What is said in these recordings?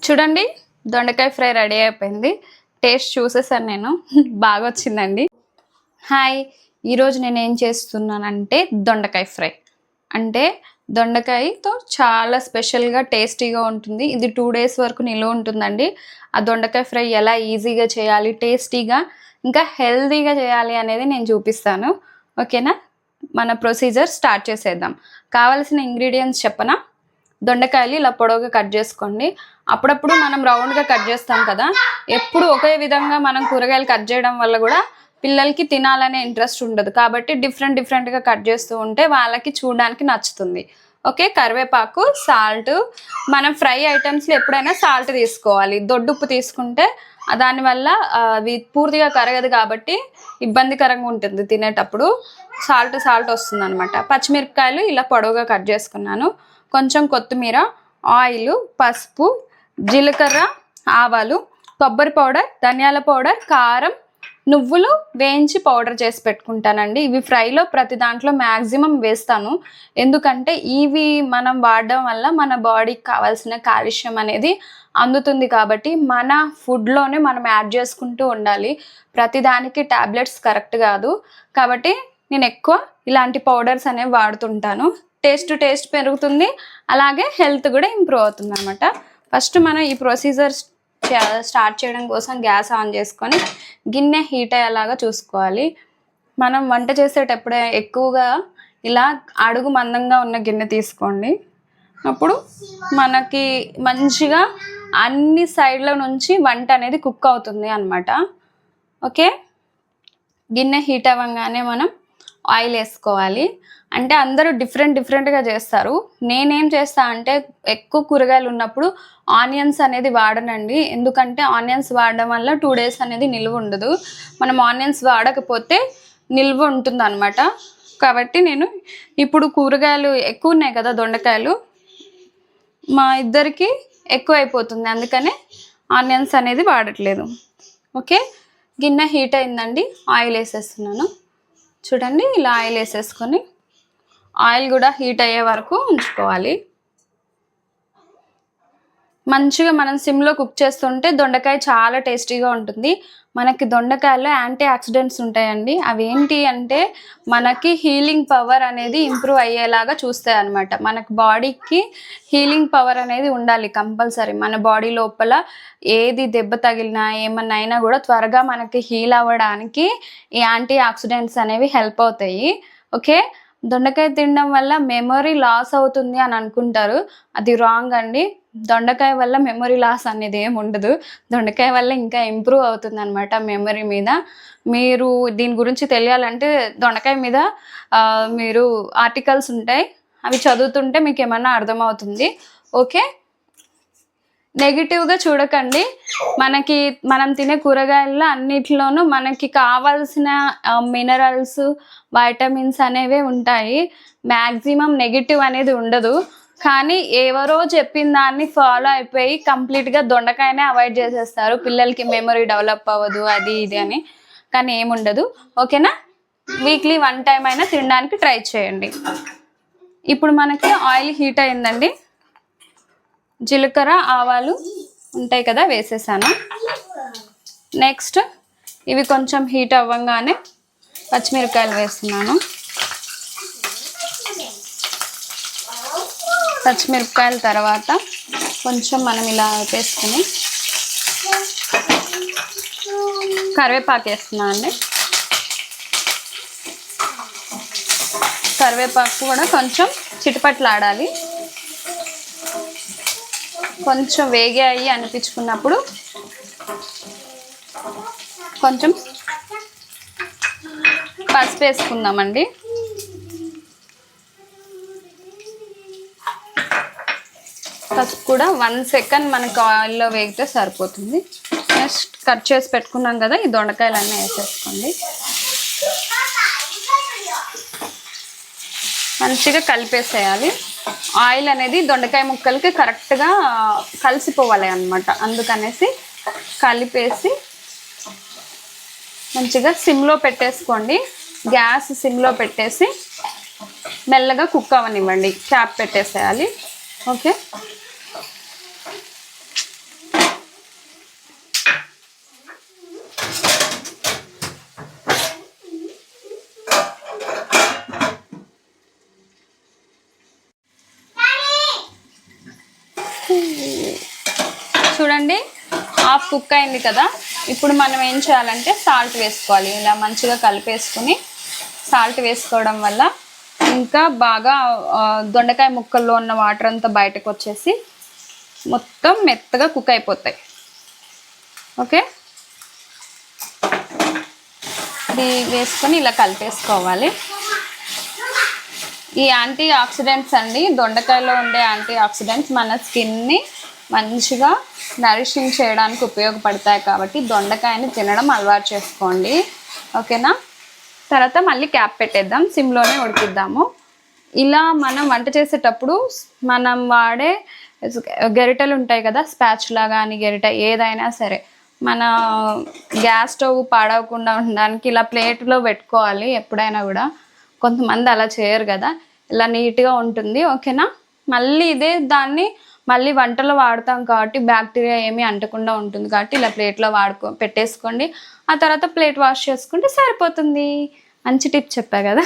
చూడండి దొండకాయ fry ready అయిపోయింది. టేస్ట్ చూసేసాను నేను, బాగా వచ్చిందండి. హాయ్, ఈరోజు నేను ఏం చేస్తున్నానంటే దొండకాయ ఫ్రై. అంటే దొండకాయతో చాలా స్పెషల్గా టేస్టీగా ఉంటుంది. ఇది 2 days వరకు నిల్వ ఉంటుందండి. ఆ దొండకాయ ఫ్రై ఎలా ఈజీగా చేయాలి, టేస్టీగా ఇంకా హెల్తీగా చేయాలి అనేది నేను చూపిస్తాను. ఓకేనా, మన ప్రొసీజర్ స్టార్ట్ చేసేద్దాం. కావాల్సిన ఇంగ్రీడియంట్స్ చెప్పనా? దొండకాయలు ఇలా పొడవుగా కట్ చేసుకోండి. అప్పుడప్పుడు మనం రౌండ్గా కట్ చేస్తాం కదా, ఎప్పుడు ఒకే విధంగా మనం కూరగాయలు కట్ చేయడం వల్ల కూడా పిల్లలకి తినాలనే ఇంట్రెస్ట్ ఉండదు. కాబట్టి డిఫరెంట్గా కట్ చేస్తూ ఉంటే వాళ్ళకి చూడడానికి నచ్చుతుంది. ఓకే, కరివేపాకు, సాల్ట్. మనం ఫ్రై ఐటమ్స్లో ఎప్పుడైనా సాల్ట్ తీసుకోవాలి. దొడ్డుప్పు తీసుకుంటే దానివల్ల అవి పూర్తిగా కరగదు కాబట్టి ఇబ్బందికరంగా ఉంటుంది తినేటప్పుడు. సాల్ట్ వస్తుంది అనమాట. పచ్చిమిరపకాయలు ఇలా పొడవుగా కట్ చేసుకున్నాను. కొంచెం కొత్తిమీర, ఆయిల్, పసుపు, జీలకర్ర, ఆవాలు, కొబ్బరి పౌడర్, ధనియాల పౌడర్, కారం, నువ్వులు వేయించి పౌడర్ చేసి పెట్టుకుంటానండి. ఇవి ఫ్రైలో ప్రతి దాంట్లో మ్యాక్సిమం వేస్తాను. ఎందుకంటే ఇవి మనం వాడడం వల్ల మన బాడీకి కావాల్సిన కాల్షియం అనేది అందుతుంది. కాబట్టి మన ఫుడ్లోనే మనం యాడ్ చేసుకుంటూ ఉండాలి. ప్రతిదానికి టాబ్లెట్స్ కరెక్ట్ కాదు. కాబట్టి నేను ఎక్కువ ఇలాంటి పౌడర్స్ అనేవి వాడుతుంటాను. టేస్ట్ పెరుగుతుంది, అలాగే హెల్త్ కూడా ఇంప్రూవ్ అవుతుంది అనమాట. ఫస్ట్ మనం ఈ ప్రొసీజర్ స్టార్ట్ చేయడం కోసం గ్యాస్ ఆన్ చేసుకొని గిన్నె హీట్ అయ్యేలాగా చూసుకోవాలి. మనం వంట చేసేటప్పుడే ఎక్కువగా ఇలా అడుగు మందంగా ఉన్న గిన్నె తీసుకోండి. అప్పుడు మనకి మంచిగా అన్ని సైడ్ల నుంచి వంట అనేది కుక్ అవుతుంది అన్నమాట. ఓకే, గిన్నె హీట్ అవ్వగానే మనం ఆయిల్ వేసుకోవాలి. అంటే అందరూ డిఫరెంట్గా చేస్తారు. నేనేం చేస్తా అంటే ఎక్కువ కూరగాయలు ఉన్నప్పుడు ఆనియన్స్ అనేది వాడనండి. ఎందుకంటే ఆనియన్స్ వాడడం వల్ల 2 days అనేది నిల్వ ఉండదు. మనం ఆనియన్స్ వాడకపోతే నిల్వ ఉంటుంది అనమాట. కాబట్టి నేను ఇప్పుడు కూరగాయలు ఎక్కువ ఉన్నాయి కదా, దొండకాయలు మా ఇద్దరికి ఎక్కువ అయిపోతుంది, అందుకనే ఆనియన్స్ అనేది వాడట్లేదు. ఓకే, గిన్నె హీట్ అయిందండి. ఆయిల్ వేసేస్తున్నాను. చూడండి, ఇలా ఆయిల్ వేసేసుకొని ఆయిల్ కూడా హీట్ అయ్యే వరకు ఉంచుకోవాలి. మంచిగా మనం సిమ్లో కుక్ చేస్తుంటే దొండకాయ చాలా టేస్టీగా ఉంటుంది. మనకి దొండకాయలో యాంటీ ఆక్సిడెంట్స్ ఉంటాయండి. అవి ఏంటి అంటే మనకి హీలింగ్ పవర్ అనేది ఇంప్రూవ్ అయ్యేలాగా చూస్తాయి అన్నమాట. మనకి బాడీకి హీలింగ్ పవర్ అనేది ఉండాలి కంపల్సరీ. మన బాడీ లోపల ఏది దెబ్బ తగిలినా ఏమన్నా అయినా కూడా త్వరగా మనకి హీల్ అవ్వడానికి ఈ యాంటీ ఆక్సిడెంట్స్ అనేవి హెల్ప్ అవుతాయి. ఓకే, దొండకాయ తినడం వల్ల మెమొరీ లాస్ అవుతుంది అని అనుకుంటారు. అది రాంగ్ అండి. దొండకాయ వల్ల మెమొరీ లాస్ అనేది ఏమి ఉండదు. దొండకాయ వల్ల ఇంకా ఇంప్రూవ్ అవుతుంది అనమాట మెమొరీ మీద. మీరు దీని గురించి తెలియాలంటే దొండకాయ మీద మీరు ఆర్టికల్స్ ఉంటాయి, అవి చదువుతుంటే మీకు ఏమన్నా అర్థమవుతుంది. ఓకే, నెగిటివ్గా చూడకండి. మనం తినే కూరగాయల్లో అన్నిట్లోనూ మనకి కావాల్సిన మినరల్స్, వైటమిన్స్ అనేవి ఉంటాయి. మ్యాక్సిమం నెగిటివ్ అనేది ఉండదు. కానీ ఎవరో చెప్పిన దాన్ని ఫాలో అయిపోయి కంప్లీట్గా దొండకాయనే అవాయిడ్ చేసేస్తారు. పిల్లలకి మెమరీ డెవలప్ అవ్వదు, అది ఇది అని. కానీ ఏముండదు. ఓకేనా, వీక్లీ 1 time అయినా తినడానికి ట్రై చేయండి. ఇప్పుడు మనకి ఆయిల్ హీట్ అయిందండి. జీలకర్ర, ఆవాలు ఉంటాయి కదా, వేసేసాను. నెక్స్ట్ ఇవి కొంచెం హీట్ అవ్వగానే పచ్చిమిరపకాయలు వేస్తున్నాను. పచ్చిమిరపకాయల తర్వాత కొంచెం మనం ఇలా వేసుకుని కరివేపాకు వేస్తున్నాను అండి. కరివేపాకు కూడా కొంచెం చిటపట్లాడాలి. కొంచెం వేగాయి అనిపించుకున్నప్పుడు కొంచెం పసుపు వేసుకుందామండి. పసుపు కూడా 1 second మనకి ఆయిల్లో వేగితే సరిపోతుంది. నెక్స్ట్ కట్ చేసి పెట్టుకున్నాం కదా, ఈ దొండకాయలన్నీ వేసేసుకోండి. మంచిగా కలిపేసేయాలి. ఆయిల్ అనేది దొండకాయ ముక్కలకి కరెక్ట్గా కలిసిపోవాలి అన్నమాట. అందుకనేసి కలిపేసి మంచిగా సిమ్లో పెట్టేసుకోండి. గ్యాస్ సిమ్లో పెట్టేసి మెల్లగా కుక్ అవ్వనివ్వండి. క్యాప్ పెట్టేసేయాలి. ఓకే, చూడండి హాఫ్ కుక్ అయింది కదా. ఇప్పుడు మనం ఏం చేయాలంటే సాల్ట్ వేసుకోవాలి. ఇలా మంచిగా కలిపేసుకుని సాల్ట్ వేసుకోవడం వల్ల ఇంకా బాగా దొండకాయ ముక్కల్లో ఉన్న వాటర్ అంతా బయటకు వచ్చేసి మొత్తం మెత్తగా కుక్ అయిపోతాయి. ఓకే, ఇది వేసుకొని ఇలా కలిపేసుకోవాలి. ఈ యాంటీ ఆక్సిడెంట్స్ అండి, దొండకాయలో ఉండే యాంటీ ఆక్సిడెంట్స్ మన స్కిన్ని మంచిగా నరిషింగ్ చేయడానికి ఉపయోగపడతాయి. కాబట్టి దొండకాయని తినడం అలవాటు చేసుకోండి. ఓకేనా. తర్వాత మళ్ళీ క్యాప్ పెట్టేద్దాం, సిమ్లోనే ఉడికిద్దాము. ఇలా మనం వంట చేసేటప్పుడు మనం వాడే గరిటెలు ఉంటాయి కదా, స్పాచులా కానీ గరిటె ఏదైనా సరే, మన గ్యాస్ స్టవ్ పాడవకుండా ఉండడానికి ఇలా ప్లేట్లో పెట్టుకోవాలి ఎప్పుడైనా కూడా. కొంతమంది అలా చేయరు కదా, ఇలా నీట్గా ఉంటుంది. ఓకేనా. మళ్ళీ ఇదే దాన్ని మళ్ళీ వంటలో వాడతాం కాబట్టి బ్యాక్టీరియా ఏమీ అంటకుండా ఉంటుంది కాబట్టి ఇలా ప్లేట్లో పెట్టేసుకోండి. ఆ తర్వాత ప్లేట్ వాష్ చేసుకుంటే సరిపోతుంది. మంచి టిప్ చెప్పా కదా.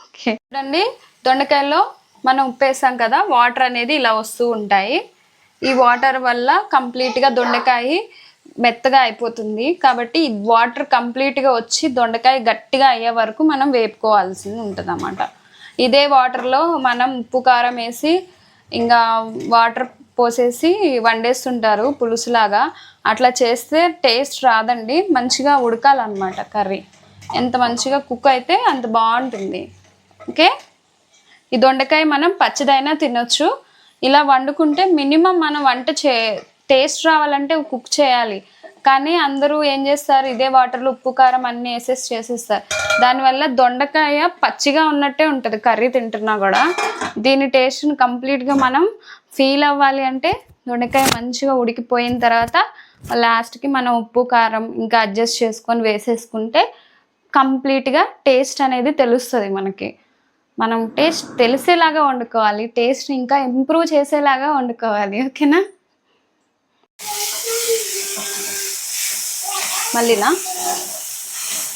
ఓకే చూడండి, దొండకాయలో మనం ఉప్పు వేసాం కదా, వాటర్ అనేది ఇలా వస్తూ ఉంటాయి. ఈ వాటర్ వల్ల కంప్లీట్గా దొండకాయ మెత్తగా అయిపోతుంది. కాబట్టి ఈ వాటర్ కంప్లీట్గా వచ్చి దొండకాయ గట్టిగా అయ్యే వరకు మనం వేపుకోవాల్సి ఉంటుంది అన్నమాట. ఇదే వాటర్లో మనం ఉప్పు కారం వేసి ఇంకా వాటర్ పోసేసి వండేస్తుంటారు పులుసులాగా. అట్లా చేస్తే టేస్ట్ రాదండి, మంచిగా ఉడకాలన్నమాట కర్రీ. ఎంత మంచిగా కుక్ అయితే అంత బాగుంటుంది. ఓకే, ఈ దొండకాయ మనం పచ్చిదైనా తినొచ్చు. ఇలా వండుకుంటే మినిమం మనం వంట టేస్ట్ రావాలంటే కుక్ చేయాలి. కానీ అందరూ ఏం చేస్తారు, ఇదే వాటర్లో ఉప్పు కారం అన్నీ వేసేసి చేసేస్తారు. దానివల్ల దొండకాయ పచ్చిగా ఉన్నట్టే ఉంటుంది కర్రీ తింటున్నా కూడా. దీని టేస్ట్ని కంప్లీట్గా మనం ఫీల్ అవ్వాలి అంటే దొండకాయ మంచిగా ఉడికిపోయిన తర్వాత లాస్ట్కి మనం ఉప్పు కారం ఇంకా అడ్జస్ట్ చేసుకొని వేసేసుకుంటే కంప్లీట్గా టేస్ట్ అనేది తెలుస్తుంది మనకి. మనం టేస్ట్ తెలిసేలాగా వండుకోవాలి, టేస్ట్ ఇంకా ఇంప్రూవ్ చేసేలాగా వండుకోవాలి. ఓకేనా. మళ్ళీనా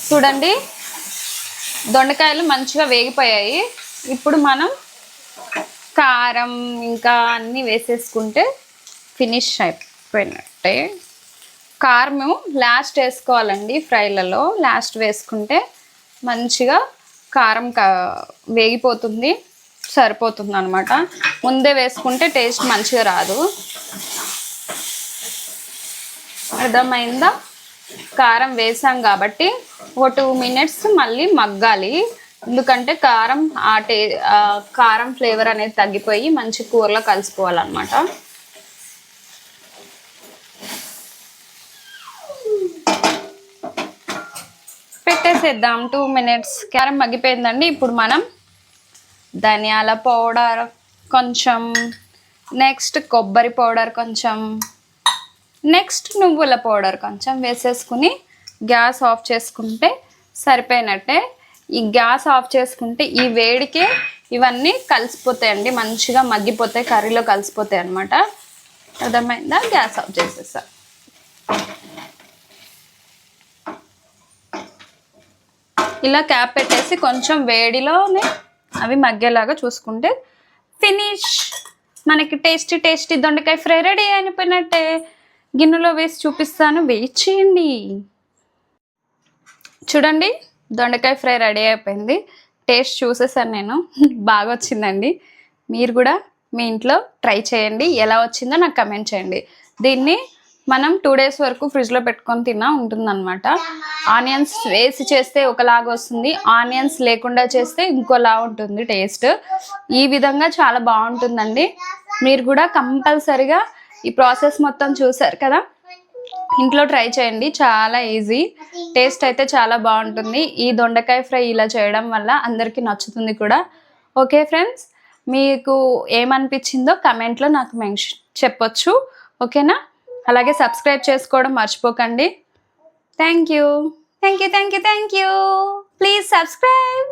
చూడండి, దొండకాయలు మంచిగా వేగిపోయాయి. ఇప్పుడు మనం కారం ఇంకా అన్నీ వేసేసుకుంటే ఫినిష్ అయిపోయినట్టే. కారం లాస్ట్ వేసుకోవాలండి, ఫ్రైలలో లాస్ట్ వేసుకుంటే మంచిగా కారం వేగిపోతుంది, సరిపోతుంది అనమాట. ముందే వేసుకుంటే టేస్ట్ మంచిగా రాదు. అర్థమైందా. కారం వేసాం కాబట్టి ఒక 2 minutes మళ్ళీ మగ్గాలి. ఎందుకంటే కారం కారం ఫ్లేవర్ అనేది తగ్గిపోయి మంచి కూరలో కలిసిపోవాలన్నమాట. పెట్టేసేద్దాం 2 minutes. కారం మగ్గిపోయిందండి. ఇప్పుడు మనం ధనియాల పౌడర్ కొంచెం, నెక్స్ట్ కొబ్బరి పౌడర్ కొంచెం, నెక్స్ట్ నువ్వుల పౌడర్ కొంచెం వేసేసుకుని గ్యాస్ ఆఫ్ చేసుకుంటే సరిపోయినట్టే. ఈ గ్యాస్ ఆఫ్ చేసుకుంటే ఈ వేడికే ఇవన్నీ కలిసిపోతాయండి, మంచిగా మగ్గిపోతాయి, కర్రీలో కలిసిపోతాయి అన్నమాట. అర్థమైందా. గ్యాస్ ఆఫ్ చేసేసా. ఇలా క్యాప్ పెట్టేసి కొంచెం వేడిలోనే అవి మగ్గేలాగా చూసుకుంటే ఫినిష్. మనకి టేస్టీ టేస్టీ దొండకాయ ఫ్రై రెడీ అయిపోయినట్టే. గిన్నెలో వేసి చూపిస్తాను, వెయిట్ చేయండి. చూడండి, దొండకాయ ఫ్రై రెడీ అయిపోయింది. టేస్ట్ చూసేసాను నేను, బాగా వచ్చిందండి. మీరు కూడా మీ ఇంట్లో ట్రై చేయండి, ఎలా వచ్చిందో నాకు కమెంట్ చేయండి. దీన్ని మనం 2 days వరకు ఫ్రిడ్జ్లో పెట్టుకొని తిన్నా ఉంటుందన్నమాట. ఆనియన్స్ వేసి చేస్తే ఒకలాగా వస్తుంది, ఆనియన్స్ లేకుండా చేస్తే ఇంకోలా ఉంటుంది టేస్ట్. ఈ విధంగా చాలా బాగుంటుందండి. మీరు కూడా కంపల్సరిగా ఈ ప్రాసెస్ మొత్తం చూసారు కదా, ఇంట్లో ట్రై చేయండి, చాలా ఈజీ. టేస్ట్ అయితే చాలా బాగుంటుంది. ఈ దొండకాయ ఫ్రై ఇలా చేయడం వల్ల అందరికీ నచ్చుతుంది కూడా. ఓకే ఫ్రెండ్స్, మీకు ఏమనిపించిందో కమెంట్లో నాకు చెప్పొచ్చు. ఓకేనా. అలాగే సబ్స్క్రైబ్ చేసుకోవడం మర్చిపోకండి. Thank you. Please subscribe.